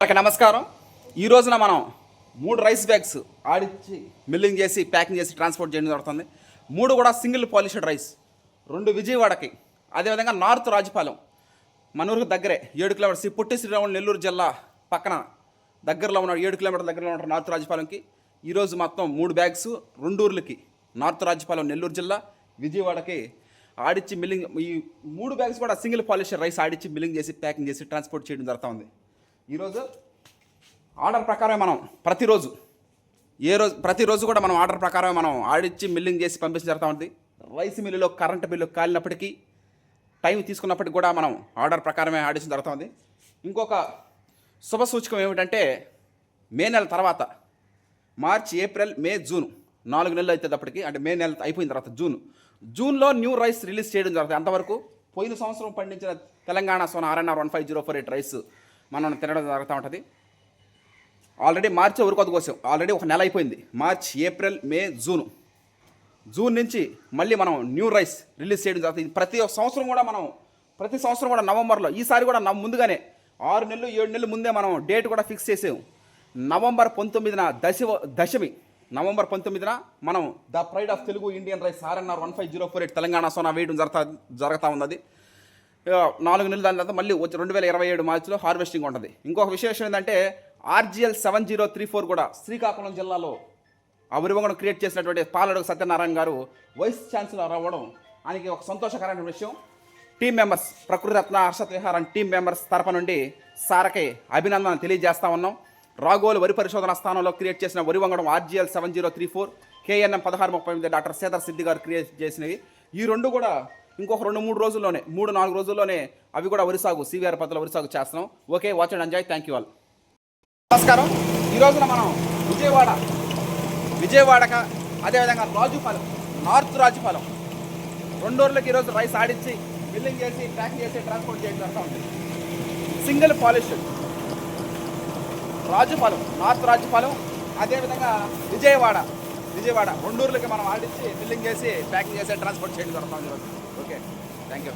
Okay, నమస్కారం. ఈ రోజున మనం 3 రైస్ బ్యాగ్స్ ఆడిచ్చి మిల్లింగ్ చేసి ప్యాకింగ్ చేసి ట్రాన్స్పోర్ట్ చేయడం జరుగుతుంది. 3 కూడా సింగిల్ పాలిష్డ్ రైస్. 2 విజయవాడకి, అదేవిధంగా నార్త్ రాజపాలెం మన ఊరికి దగ్గరే 7 కిలోమీటర్స్. ఈ పొట్టి శ్రీరాములు నెల్లూరు జిల్లా పక్కన దగ్గరలో ఉన్నాడు, 7 కిలోమీటర్ల దగ్గరలో ఉంటాడు నార్త్ రాజపాలెంకి. ఈరోజు మొత్తం 3 బ్యాగ్స్ 2 ఊర్లకి, నార్త్ రాజపాలెం నెల్లూరు జిల్లా, విజయవాడకి ఆడిచ్చి మిల్లింగ్. ఈ 3 బ్యాగ్స్ కూడా సింగిల్ పాలిష్డ్ రైస్ ఆడిచ్చి మిల్లింగ్ చేసి ప్యాకింగ్ చేసి ట్రాన్స్పోర్ట్ చేయడం జరుగుతూ ఉంది. ఈరోజు ఆర్డర్ ప్రకారం మనం ప్రతిరోజు కూడా మనం ఆర్డర్ ప్రకారం మనం ఆడిచ్చి మిల్లింగ్ చేసి పంపించడం జరుగుతూ ఉంది. రైస్ మిల్లులో కరెంటు బిల్లు కాలినప్పటికీ, టైం తీసుకున్నప్పటికీ కూడా మనం ఆర్డర్ ప్రకారమే ఆడించడం జరుగుతుంది. ఇంకొక శుభ సూచకం ఏమిటంటే, మే నెల తర్వాత మార్చ్, ఏప్రిల్, మే, జూన్ 4 నెలలు అవుతుందప్పటికి, అంటే మే నెల అయిపోయిన తర్వాత జూన్లో న్యూ రైస్ రిలీజ్ చేయడం జరుగుతుంది. అంతవరకు పోయిన సంవత్సరం పండించిన తెలంగాణ సోనా RNR 15048 రైస్ మనం తినడం జరుగుతూ ఉంటుంది. ఆల్రెడీ మార్చి వరకు కోసం ఆల్రెడీ ఒక నెల అయిపోయింది. మార్చ్, ఏప్రిల్, మే, జూన్ నుంచి మళ్ళీ మనం న్యూ రైస్ రిలీజ్ చేయడం జరుగుతుంది. ప్రతి సంవత్సరం కూడా నవంబర్లో, ఈసారి కూడా ముందుగానే 6 నెలలు 7 నెలలు ముందే మనం డేట్ కూడా ఫిక్స్ చేసాము. నవంబర్ 19న దశమి నవంబర్ 19న మనం the pride of Telugu Indian rice RNR 15048 Telangana Sona వేయడం జరుగుతూ ఉంది. 4 నెలలు దాని తర్వాత మళ్ళీ 2027 మార్చిలో హార్వెస్టింగ్ ఉంటుంది. ఇంకొక విశేషం ఏంటంటే, RGL 7034 కూడా శ్రీకాకుళం జిల్లాలో అభిరువంగం క్రియేట్ చేసినటువంటి పాలడుగు సత్యనారాయణ గారు వైస్ ఛాన్సలర్ అవ్వడం ఆయనకి ఒక సంతోషకరమైన విషయం. టీం మెంబర్స్, ప్రకృతి రత్న, హర్షత్ విహారం టీం మెంబర్స్ తరపు నుండి సార్కి అభినందన తెలియజేస్తా ఉన్నాం. రాగోలు వరి పరిశోధన స్థానంలో క్రియేట్ చేసిన వరి వంగడం RGL 7034, KNM 1638 డాక్టర్ సేదర్ సిద్ధి గారు క్రియేట్ చేసినవి. ఈ 2 కూడా ఇంకొక 2-3 రోజుల్లోనే, 3-4 రోజుల్లోనే అవి కూడా వరి సాగు, CVR పద్ధతిలో వరి సాగు చేస్తున్నాం. Okay, watch and enjoy. Thank you all. నమస్కారం. ఈ రోజున మనం విజయవాడక, అదేవిధంగా రాజుపాలెం, నార్త్ రాజుపాలెం 2 ఊర్లకి ఈరోజు రైస్ ఆడించి మిల్లింగ్ చేసి ప్యాకింగ్ చేసి ట్రాన్స్పోర్ట్ చేయడం జరుగుతూ ఉంది. Single polished Rajupalem, north Rajupalem, అదేవిధంగా విజయవాడ 2 ఊర్లకి మనం ఆడించి మిల్లింగ్ చేసి ప్యాకింగ్ చేసి ట్రాన్స్పోర్ట్ చేయడం జరుగుతుంది ఈరోజు. Okay, thank you.